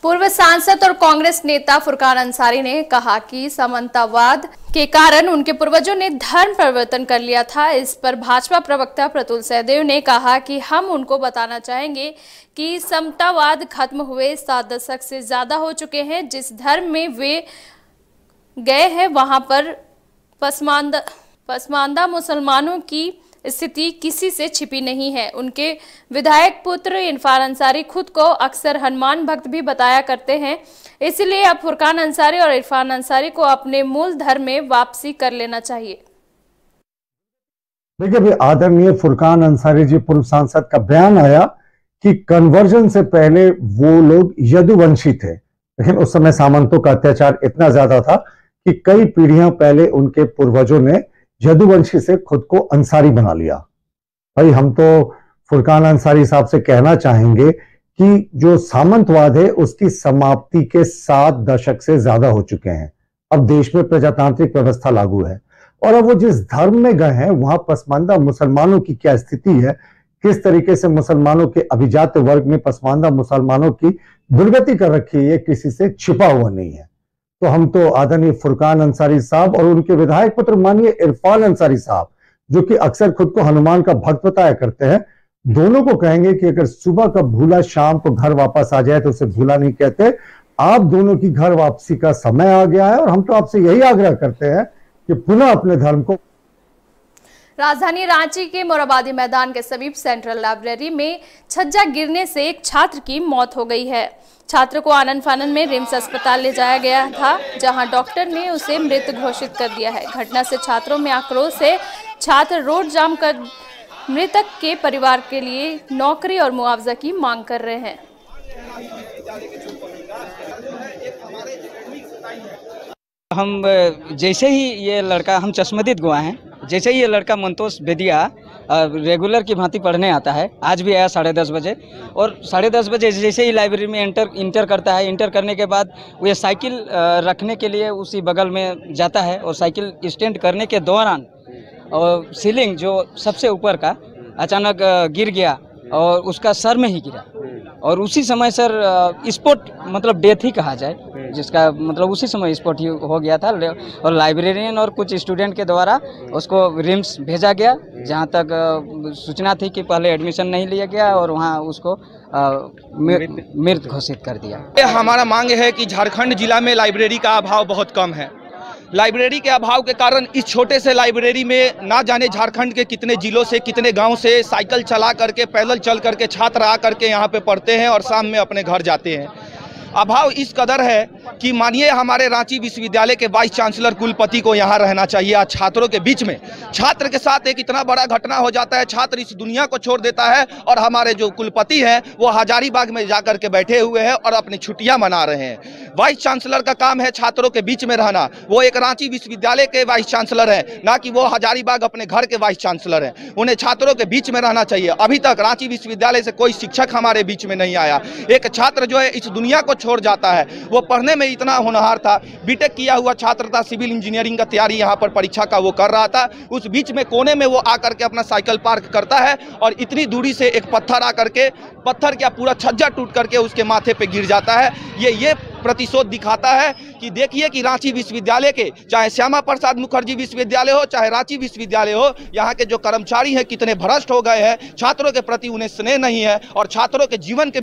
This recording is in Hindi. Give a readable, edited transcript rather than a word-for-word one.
पूर्व सांसद और कांग्रेस नेता फुरकान अंसारी ने कहा कि सामंतवाद के कारण उनके पूर्वजों ने धर्म परिवर्तन कर लिया था। इस पर भाजपा प्रवक्ता प्रतुल सहदेव ने कहा कि हम उनको बताना चाहेंगे कि समतावाद खत्म हुए 7 दशक से ज्यादा हो चुके हैं। जिस धर्म में वे गए हैं वहां पर पसमानदा मुसलमानों की स्थिति किसी से छिपी नहीं है। उनके विधायक पुत्र इरफान अंसारी खुद को अक्सर हनुमान भक्त भी बताया करते हैं, इसलिए अब फुरकान अंसारी और इरफान अंसारी को अपने मूल धर्म में वापसी कर लेना चाहिए। देखिए, अभी आदरणीय फुरकान अंसारी जी पूर्व सांसद का बयान आया कि कन्वर्जन से पहले वो लोग यदुवंशी थे, लेकिन उस समय सामंतों का अत्याचार इतना ज्यादा था कि कई पीढ़ियां पहले उनके पूर्वजों ने यदुवंशी से खुद को अंसारी बना लिया। भाई, हम तो फुरकान अंसारी साहब से कहना चाहेंगे कि जो सामंतवाद है उसकी समाप्ति के 7 दशक से ज्यादा हो चुके हैं। अब देश में प्रजातांत्रिक व्यवस्था लागू है और अब वो जिस धर्म में गए हैं वहां पसमानदा मुसलमानों की क्या स्थिति है, किस तरीके से मुसलमानों के अभिजात वर्ग में पसमानदा मुसलमानों की दुर्गति कर रखी है, ये किसी से छिपा हुआ नहीं है। तो हम तो आदरणीय फुरकान अंसारी साहब और उनके विधायक पुत्र माननीय इरफान अंसारी साहब, जो कि अक्सर खुद को हनुमान का भक्त बताया करते हैं, दोनों को कहेंगे कि अगर सुबह का भूला शाम को घर वापस आ जाए तो उसे भूला नहीं कहते। आप दोनों की घर वापसी का समय आ गया है और हम तो आपसे यही आग्रह करते हैं कि पुनः अपने धर्म को। राजधानी रांची के मोराबादी मैदान के समीप सेंट्रल लाइब्रेरी में छज्जा गिरने से एक छात्र की मौत हो गई है। छात्र को आनन फानन में रिम्स अस्पताल ले जाया गया था, जहां डॉक्टर ने उसे मृत घोषित कर दिया है। घटना से छात्रों में आक्रोश है। छात्र रोड जाम कर मृतक के परिवार के लिए नौकरी और मुआवजा की मांग कर रहे हैं। हम जैसे ही ये लड़का, हम चश्मदीद गवाह हैं, जैसे ही ये लड़का मंतोष बेदिया रेगुलर की भांति पढ़ने आता है, आज भी आया 10:30 बजे, और 10:30 बजे जैसे ही लाइब्रेरी में इंटर करता है। इंटर करने के बाद वो ये साइकिल रखने के लिए उसी बगल में जाता है और साइकिल स्टैंड करने के दौरान और सीलिंग जो सबसे ऊपर का अचानक गिर गया और उसका सर में ही गिरा और उसी समय सर स्पॉट मतलब डेथ ही कहा जाए, जिसका मतलब उसी समय स्पॉट ही हो गया था। और लाइब्रेरियन और कुछ स्टूडेंट के द्वारा उसको रिम्स भेजा गया, जहां तक सूचना थी कि पहले एडमिशन नहीं लिया गया और वहां उसको मृत घोषित कर दिया। हमारा मांग है कि झारखंड जिला में लाइब्रेरी का अभाव बहुत कम है। लाइब्रेरी के अभाव के कारण इस छोटे से लाइब्रेरी में ना जाने झारखंड के कितने जिलों से, कितने गांव से साइकिल चला करके, पैदल चल करके छात्र आ करके यहाँ पे पढ़ते हैं और शाम में अपने घर जाते हैं। अभाव इस कदर है कि मानिए हमारे रांची विश्वविद्यालय के वाइस चांसलर कुलपति को यहाँ रहना चाहिए। आज छात्रों के बीच में छात्र के साथ एक इतना बड़ा घटना हो जाता है, छात्र इस दुनिया को छोड़ देता है और हमारे जो कुलपति हैं वो हजारीबाग में जाकर के बैठे हुए हैं और अपनी छुट्टियां मना रहे हैं। वाइस चांसलर का काम है छात्रों के बीच में रहना। वो एक रांची विश्वविद्यालय के वाइस चांसलर है, ना कि वो हजारीबाग अपने घर के वाइस चांसलर हैं। उन्हें छात्रों के बीच में रहना चाहिए। अभी तक रांची विश्वविद्यालय से कोई शिक्षक हमारे बीच में नहीं आया। एक छात्र जो है इस दुनिया को छोड़ जाता है। वो पढ़ने में इतना होनहार था, बीटेक किया हुआ छात्र था, सिविल इंजीनियरिंग का तैयारी यहाँ पर परीक्षा का वो कर रहा था। उस बीच में कोने में वो आकर के अपना साइकिल पार्क करता है और इतनी दूरी से एक पत्थर आकर के, पत्थर क्या पूरा छज्जा टूट करके उसके माथे पे गिर जाता है। ये प्रतिशोध दिखाता है कि देखिए कि रांची विश्वविद्यालय के, चाहे श्यामा प्रसाद मुखर्जी विश्वविद्यालय हो, चाहे रांची विश्वविद्यालय हो, यहाँ के जो कर्मचारी हैं कितने भ्रष्ट हो गए हैं। छात्रों के प्रति उन्हें स्नेह नहीं है और छात्रों के जीवन के